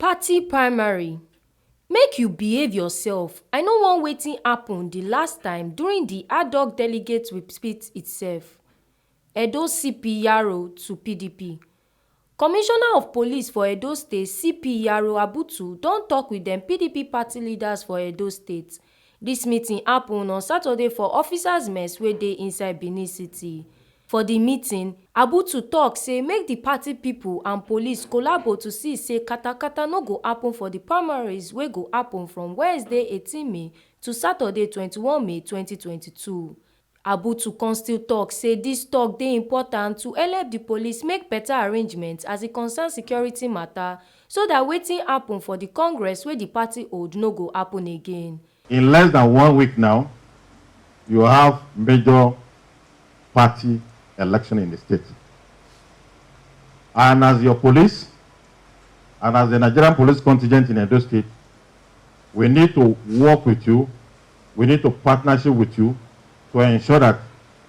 Party primary. Make you behave yourself. I no wan wetin happen the last time during the Adhoc Delegates repeat itself. Edo CP Yaro to PDP. Commissioner of Police for Edo State CP Yaro Abutu don talk with dem PDP party leaders for Edo State. Dis meeting happen on Saturday for officers mess wey dey inside Benin City. For the meeting, Abutu talk say make the party people and police collabo to see say katakata no go happen for the primaries wey go happen from Wednesday 18 May to Saturday 21 May 2022. Abutu con still talk say dis talk dey important to help the police make better arrangements as e concern security matter so that wetin happen for the congress wey the party hold no go happen again. In less than 1 week now, you have major party election in the state. And as your police, and as the Nigerian police contingent in Edo State, we need to work with you, we need to partnership with you to ensure that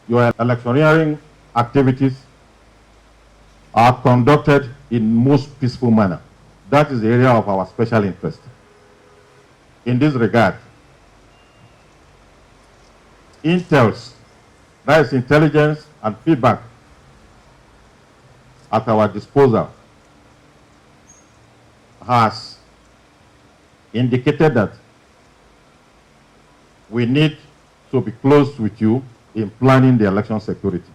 your electioneering activities are conducted in most peaceful manner. That is the area of our special interest. In this regard, intels, that is intelligence and feedback at our disposal, has indicated that we need to be close with you in planning the election security.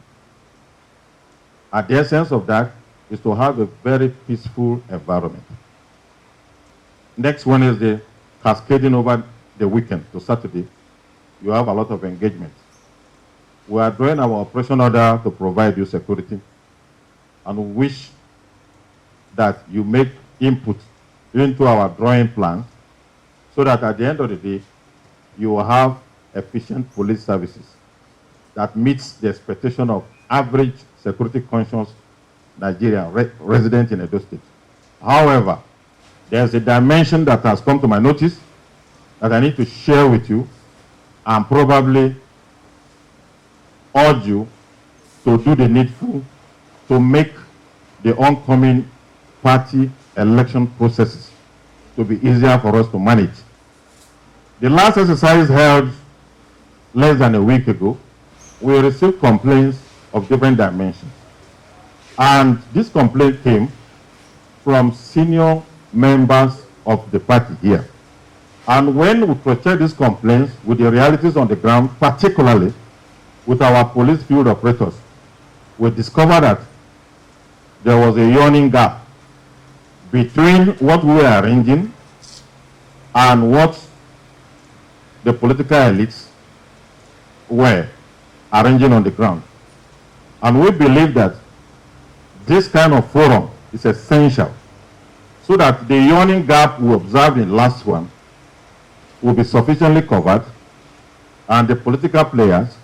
And the essence of that is to have a very peaceful environment. Next Wednesday, cascading over the weekend to Saturday, you have a lot of engagement. We are doing our operation order to provide you security, and we wish that you make input into our drawing plan so that at the end of the day, you will have efficient police services that meets the expectation of average security conscious Nigerian resident in Edo State. However, there's a dimension that has come to my notice that I need to share with you and probably urge you to do the needful to make the oncoming party election processes to be easier for us to manage. The last exercise held less than a week ago, we received complaints of different dimensions. And this complaint came from senior members of the party here. And when we cross-check these complaints with the realities on the ground, particularly with our police field operators, we discovered that there was a yawning gap between what we were arranging and what the political elites were arranging on the ground. And we believe that this kind of forum is essential so that the yawning gap we observed in the last one will be sufficiently covered and the political players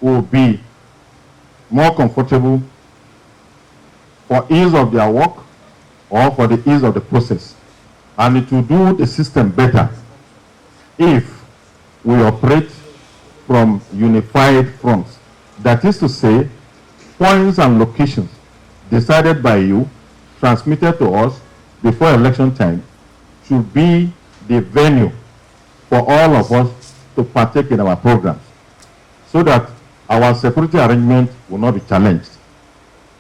will be more comfortable for ease of their work or for the ease of the process. And it will do the system better if we operate from unified fronts. That is to say, points and locations decided by you, transmitted to us before election time, should be the venue for all of us to partake in our programs, so that our security arrangement will not be challenged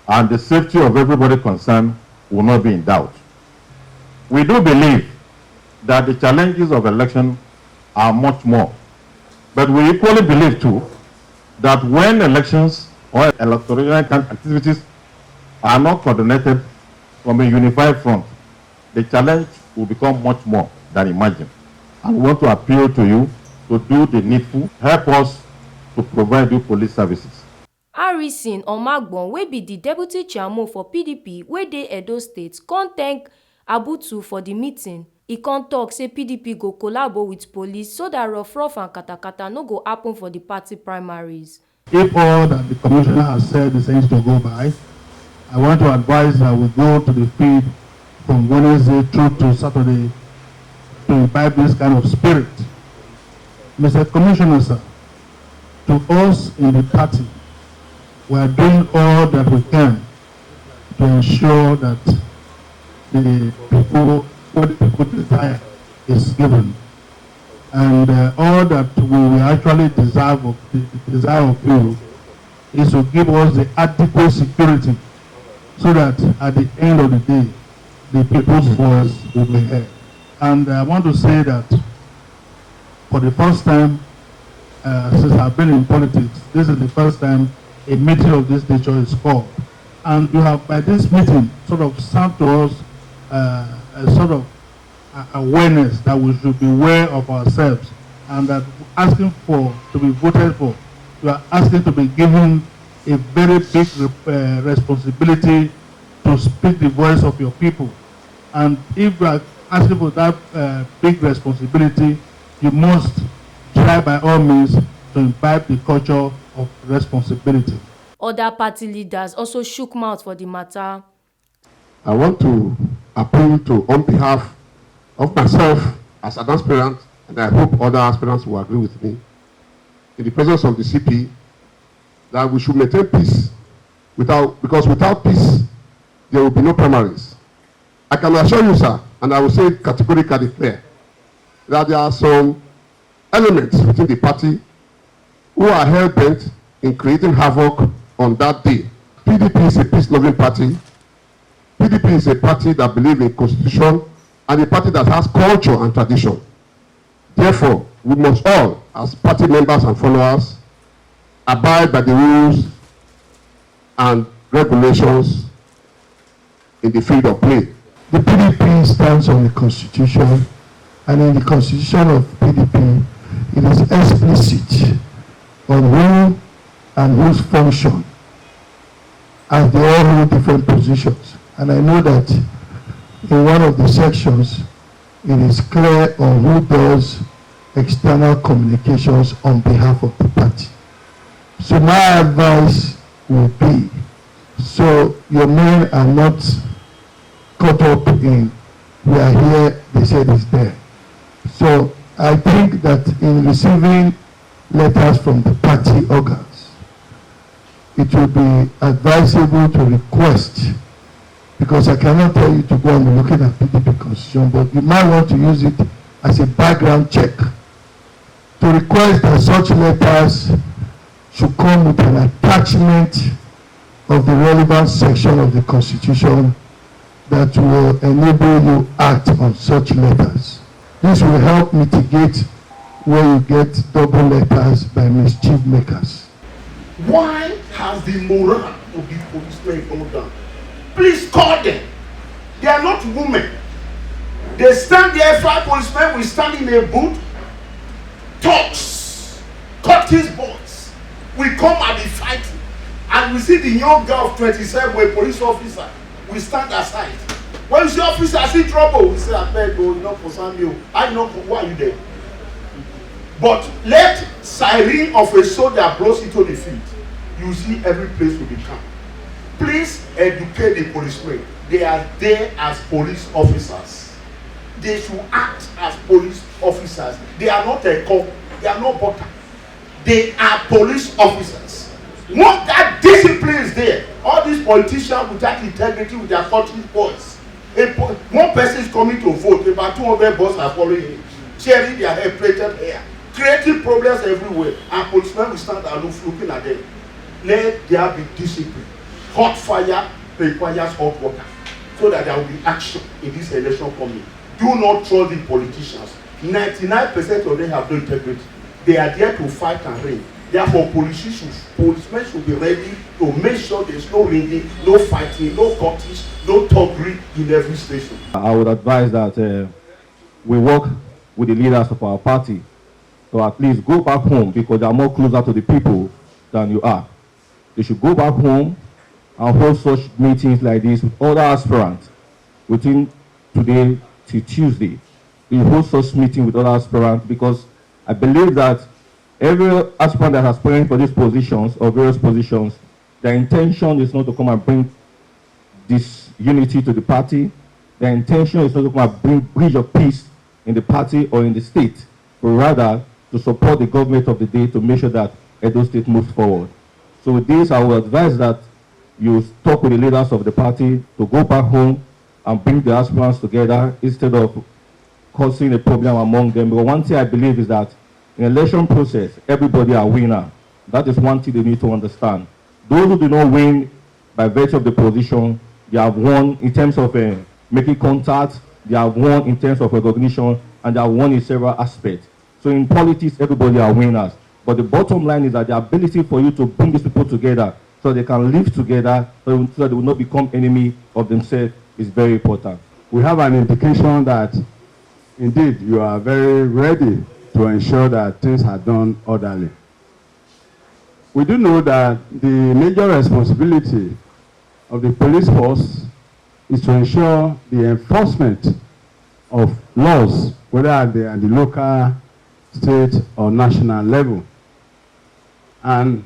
and the safety of everybody concerned will not be in doubt. We do believe that the challenges of election are much more, but we equally believe too that when elections or electoral activities are not coordinated from a unified front, the challenge will become much more than imagined. And we want to appeal to you to do the needful, help us to provide you police services. Harrison Omagbon, wey be the deputy chairman for PDP wey dey Edo State, con thank Abutu for the meeting. E con talk say PDP go collabo with police so that rough and katakata no go happen for the party primaries. If all that the commissioner has said is things to go by, I want to advise that we go to the field from Wednesday through to Saturday to imbibe this kind of spirit. Mr. Commissioner, sir, to us in the party, we are doing all that we can to ensure that the people, what the people desire is given. And all that we will actually desire of you is to give us the adequate security so that at the end of the day, the people's voice will be heard. And I want to say that for the first time, since I've been in politics, this is the first time a meeting of this nature is called. And you have, by this meeting, sort of sent to us a sort of awareness that we should be aware of ourselves, and that asking for to be voted for, you are asking to be given a very big responsibility to speak the voice of your people. And if you are asking for that big responsibility, you must try by all means to imbibe the culture of responsibility. Other party leaders also shook mouth for the matter. I want to appeal to, on behalf of myself as an aspirant, and I hope other aspirants will agree with me, in the presence of the CP, that we should maintain peace, because without peace, there will be no primaries. I can assure you, sir, and I will say categorically clear, that there are some elements within the party who are hell-bent in creating havoc on that day. PDP is a peace-loving party. PDP is a party that believes in constitution and a party that has culture and tradition. Therefore, we must all, as party members and followers, abide by the rules and regulations in the field of play. The PDP stands on the Constitution, and in the Constitution of PDP, it is explicit on who and whose function, as they all hold different positions. And I know that in one of the sections, it is clear on who does external communications on behalf of the party. So my advice will be, so your men are not caught up in, we are here, they said it's there. So I think that in receiving letters from the party organs, it will be advisable to request, because I cannot tell you to go and be looking at PDP constitution, but you might want to use it as a background check to request that such letters should come with an attachment of the relevant section of the Constitution that will enable you act on such letters. This will help mitigate where you get double letters by mischief makers. Why has the morale of the policemen gone down? Please call them. They are not women. They stand there, 5 policemen will stand in a booth, talks, Curtis boys. We come and be fighting. And we see the young girl of 27 with a police officer. We stand aside. When you see officer, I see trouble. We say, I beg you, not for Samuel. I know why you there. But let siren of a soldier blows into the field. You see every place will be calm. Please educate the policemen. They are there as police officers. They should act as police officers. They are not a cop. They are not butter. They are police officers. Once that discipline is there, all these politicians without integrity with their country's voice. One person is coming to vote, about 200 boys are following him, sharing their hair, plaited hair, creating problems everywhere, and policemen will stand aloof looking at them. Let there be discipline. Hot fire requires hot water, so that there will be action in this election coming. Do not trust the politicians. 99% of them have no integrity. They are there to fight and reign. Therefore, policemen should be ready to make sure there's no ringing, no fighting, no cutting, no thuggery in every station. I would advise that we work with the leaders of our party to at least go back home, because they are more closer to the people than you are. They should go back home and hold such meetings like this with other aspirants within today till Tuesday. We hold such meeting with other aspirants, because I believe that every aspirant that has aspiring for these positions or various positions, their intention is not to come and bring this unity to the party. Their intention is not to come and bring bridge of peace in the party or in the state, but rather to support the government of the day to make sure that Edo State moves forward. So with this, I will advise that you talk with the leaders of the party to go back home and bring the aspirants together instead of causing a problem among them. But one thing I believe is that in election process, everybody are winner. That is one thing they need to understand. Those who do not win by virtue of the position, they have won in terms of making contact, they have won in terms of recognition, and they have won in several aspects. So in politics, everybody are winners. But the bottom line is that the ability for you to bring these people together so they can live together, so that they will not become enemy of themselves, is very important. We have an indication that indeed you are very ready to ensure that things are done orderly. We do know that the major responsibility of the police force is to ensure the enforcement of laws, whether they are at the local, state, or national level. And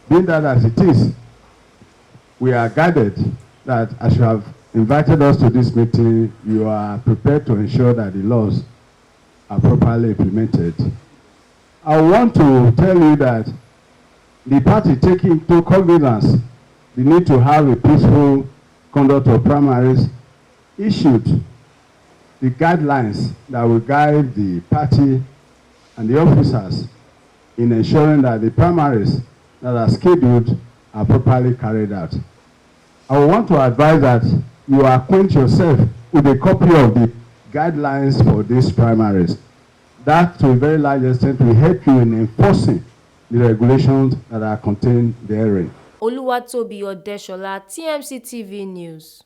being that as it is, we are guided that as you have invited us to this meeting, you are prepared to ensure that the laws are properly implemented. I want to tell you that the party taking into cognizance the need to have a peaceful conduct of primaries issued the guidelines that will guide the party and the officers in ensuring that the primaries that are scheduled are properly carried out. I want to advise that you acquaint yourself with a copy of the guidelines for these primaries. That, to a very large extent, will help you in enforcing the regulations that are contained therein. Oluwatobi Odeshola, TMC TV News.